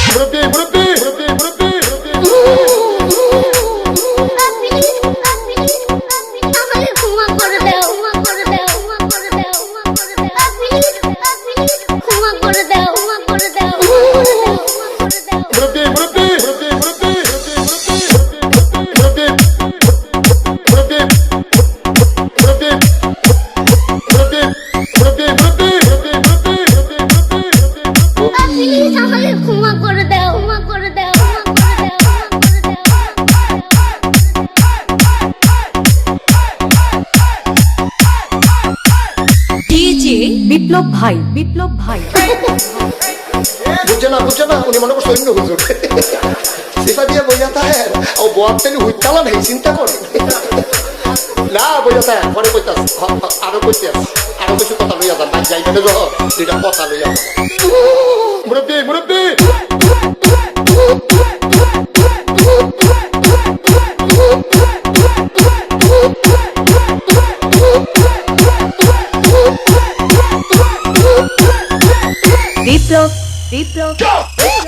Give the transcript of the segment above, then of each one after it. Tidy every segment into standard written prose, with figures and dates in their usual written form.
মুরব্বি মুরব্বি মুরব্বি মুরব্বি বিপ্লব ভাই বিপ্লব ভাই বুঝছে না উনি মনে করছে অন্য হুজুর সিফা দিয়ে বোঝা থাকে ও বোয়ারতেন হুইতালা নেই চিন্তা করে না বোঝা থাকে পরে কইতে আরো কইতে আরো কিছু কথা লইয়া যান ভাই যাইতে যখন দুইটা কথা লইয়া মুরব্বি মুরব্বি বিপ্লব বিপ্লব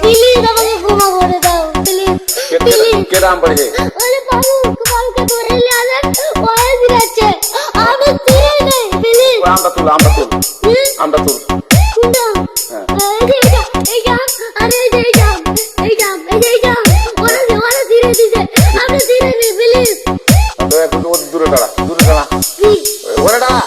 প্লিজ আমাকে ক্ষমা করে দাও প্লিজ প্লিজ কেরাম পড়ে ওরে বাবু কালকে ধরে নিয়ে আসেন ওরে দিচ্ছে আমি চিনি নেই প্লিজ আমরা তুল আমরা তুল কোনটা এই জাম আরে এই জাম ওরে ধীরে দিছে আমি চিনি নেই প্লিজ তো একটু দূরে দাঁড়া ওরে দাঁড়া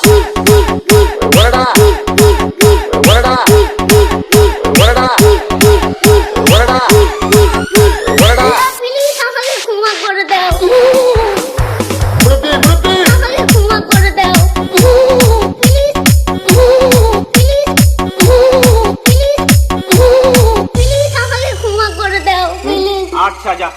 আচ্ছা যা